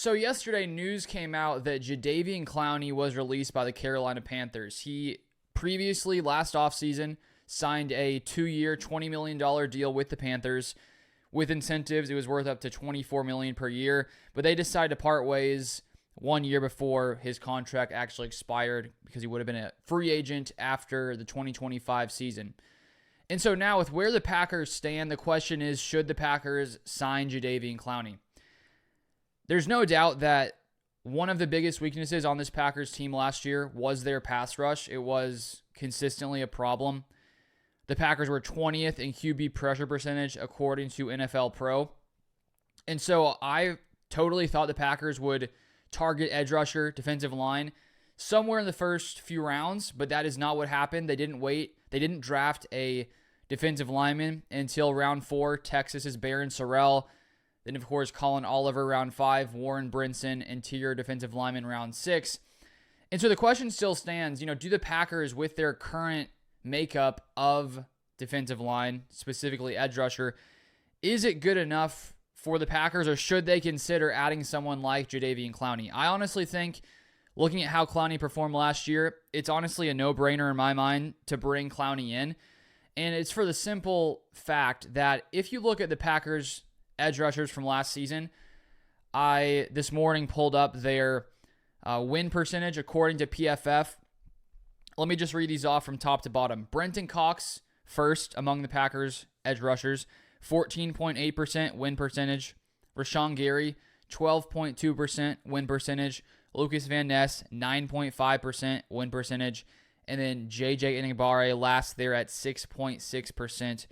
So yesterday, news came out that Jadeveon Clowney was released by the Carolina Panthers. He previously, last offseason, signed a 2-year, $20 million deal with the Panthers. With incentives, it was worth up to $24 million per year, but they decided to part ways 1 year before his contract actually expired because he would have been a free agent after the 2025 season. And so now with where the Packers stand, the question is, should the Packers sign Jadeveon Clowney? There's no doubt that one of the biggest weaknesses on this Packers team last year was their pass rush. It was consistently a problem. The Packers were 20th in QB pressure percentage according to NFL Pro. And so I totally thought the Packers would target edge rusher, defensive line, somewhere in the first few rounds, but that is not what happened. They didn't wait. They didn't draft a defensive lineman until round 4. Texas's Barron Sorrell. Then, of course, Colin Oliver, round 5. Warren Brinson, interior defensive lineman, round 6. And so the question still stands, do the Packers, with their current makeup of defensive line, specifically edge rusher, is it good enough for the Packers, or should they consider adding someone like Jadeveon Clowney? I honestly think, looking at how Clowney performed last year, it's honestly a no-brainer in my mind to bring Clowney in. And it's for the simple fact that if you look at the Packers' edge rushers from last season, I this morning pulled up their win percentage according to PFF. Let me just read these off from top to bottom. Brenton Cox, first among the Packers edge rushers, 14.8% win percentage. Rashawn Gary, 12.2% win percentage. Lucas Van Ness, 9.5% win percentage. And then JJ Enagbare last there at 6.6%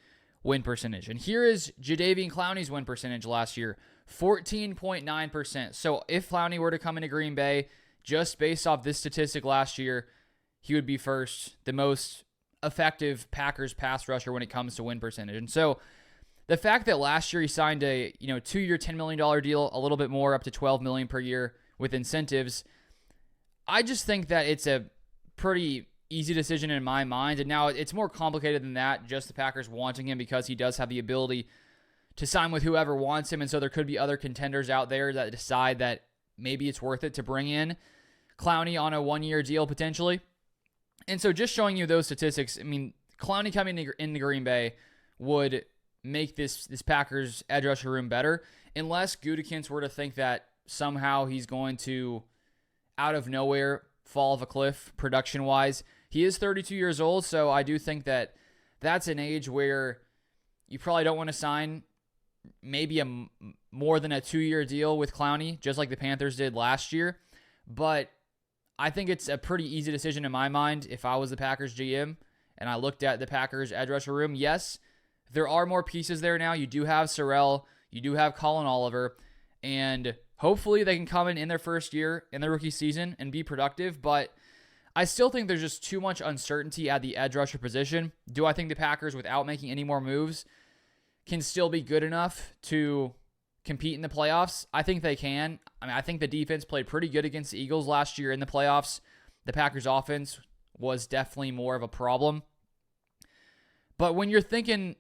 win percentage. And here is Jadeveon Clowney's win percentage last year, 14.9%. So if Clowney were to come into Green Bay, just based off this statistic last year, he would be first, the most effective Packers pass rusher when it comes to win percentage. And so the fact that last year he signed a 2-year, $10 million deal, a little bit more, up to $12 million per year with incentives, I just think that it's a pretty easy decision in my mind. And now it's more complicated than that, just the Packers wanting him, because he does have the ability to sign with whoever wants him. And so there could be other contenders out there that decide that maybe it's worth it to bring in Clowney on a 1-year deal potentially. And so just showing you those statistics, I mean, Clowney coming into Green Bay would make this Packers edge rusher room better, unless Gutekunst were to think that somehow he's going to, out of nowhere, fall off a cliff production-wise. He is 32 years old, so I do think that that's an age where you probably don't want to sign maybe more than a 2-year deal with Clowney, just like the Panthers did last year. But I think it's a pretty easy decision in my mind if I was the Packers GM and I looked at the Packers edge rusher room. Yes, there are more pieces there now. You do have Sorrell, you do have Colin Oliver, and hopefully they can come in their first year in their rookie season and be productive, but I still think there's just too much uncertainty at the edge rusher position. Do I think the Packers, without making any more moves, can still be good enough to compete in the playoffs? I think they can. I mean, I think the defense played pretty good against the Eagles last year in the playoffs. The Packers' offense was definitely more of a problem. But when you're thinking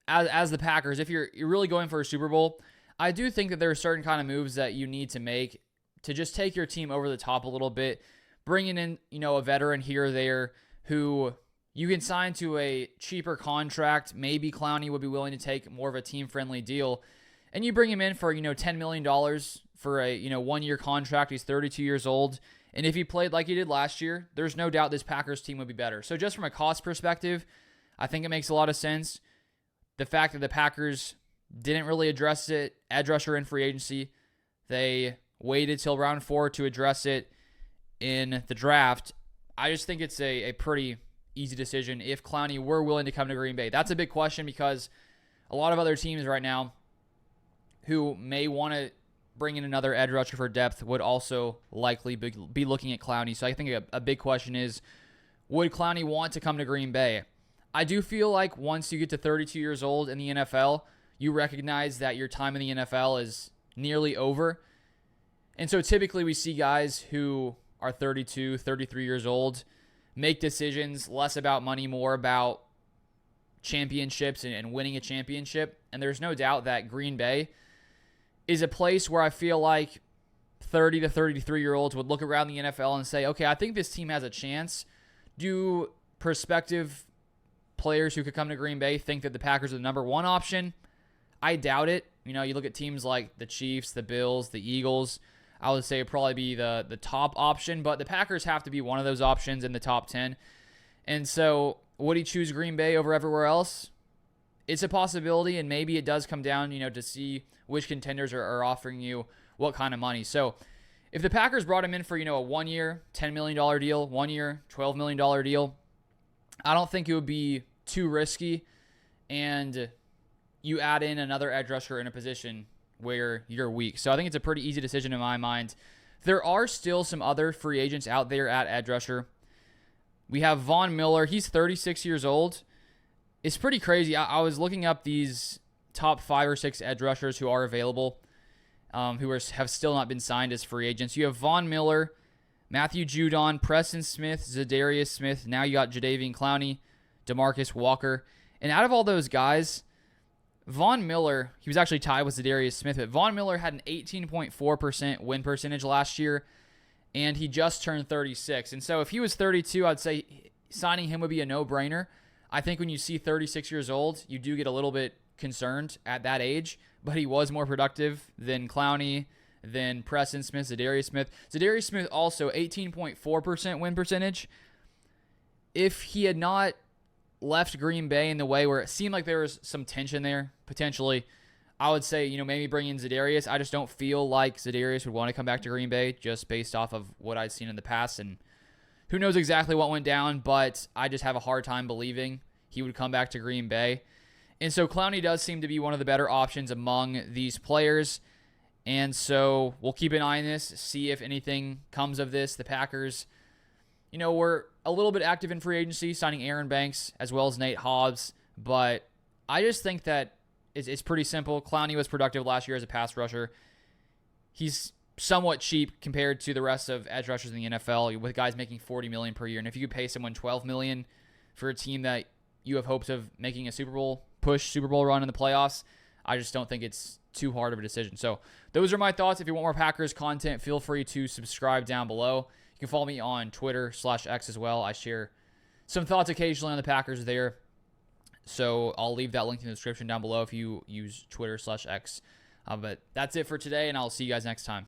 as the Packers, if you're really going for a Super Bowl, I do think that there are certain kind of moves that you need to make to just take your team over the top a little bit, bringing in, a veteran here or there who you can sign to a cheaper contract. Maybe Clowney would be willing to take more of a team-friendly deal, and you bring him in for, $10 million for a, 1-year contract. He's 32 years old, and if he played like he did last year, there's no doubt this Packers team would be better. So just from a cost perspective, I think it makes a lot of sense. The fact that the Packers didn't really address it, edge rusher in free agency. They waited till round 4 to address it in the draft. I just think it's a pretty easy decision if Clowney were willing to come to Green Bay. That's a big question because a lot of other teams right now who may want to bring in another edge rusher for depth would also likely be looking at Clowney. So I think a big question is, would Clowney want to come to Green Bay? I do feel like once you get to 32 years old in the NFL, you recognize that your time in the NFL is nearly over. And so typically we see guys who are 32, 33 years old make decisions less about money, more about championships and winning a championship. And there's no doubt that Green Bay is a place where I feel like 30 to 33-year-olds would look around the NFL and say, okay, I think this team has a chance. Do prospective players who could come to Green Bay think that the Packers are the number one option? I doubt it. You know, you look at teams like the Chiefs, the Bills, the Eagles. I would say it'd probably be the top option, but the Packers have to be one of those options in the top 10. And so would he choose Green Bay over everywhere else? It's a possibility, and maybe it does come down, to see which contenders are offering you what kind of money. So if the Packers brought him in for, a 1 year, $10 million deal, 1 year, $12 million deal, I don't think it would be too risky. And you add in another edge rusher in a position where you're weak. So I think it's a pretty easy decision in my mind. There are still some other free agents out there at edge rusher. We have Von Miller. He's 36 years old. It's pretty crazy. I was looking up these top 5 or 6 edge rushers who are available, have still not been signed as free agents. You have Von Miller, Matthew Judon, Preston Smith, Zadarius Smith. Now you got Jadeveon Clowney, DeMarcus Walker. And out of all those guys, Von Miller, he was actually tied with Zadarius Smith, but Von Miller had an 18.4% win percentage last year, and he just turned 36. And so if he was 32, I'd say signing him would be a no-brainer. I think when you see 36 years old, you do get a little bit concerned at that age, but he was more productive than Clowney, than Preston Smith, Zadarius Smith. Zadarius Smith also 18.4% win percentage. If he had not left Green Bay in the way where it seemed like there was some tension there, potentially, I would say, maybe bring in Zadarius. I just don't feel like Zadarius would want to come back to Green Bay just based off of what I'd seen in the past, and who knows exactly what went down, but I just have a hard time believing he would come back to Green Bay. And so Clowney does seem to be one of the better options among these players. And so we'll keep an eye on this, see if anything comes of this. The Packers, were a little bit active in free agency, signing Aaron Banks as well as Nate Hobbs. But I just think that it's pretty simple. Clowney was productive last year as a pass rusher. He's somewhat cheap compared to the rest of edge rushers in the NFL, with guys making $40 million per year. And if you could pay someone $12 million for a team that you have hopes of making a Super Bowl run in the playoffs, I just don't think it's too hard of a decision. So those are my thoughts. If you want more Packers content, feel free to subscribe down below. You can follow me on Twitter/X as well. I share some thoughts occasionally on the Packers there. So I'll leave that link in the description down below if you use Twitter/X. But that's it for today, and I'll see you guys next time.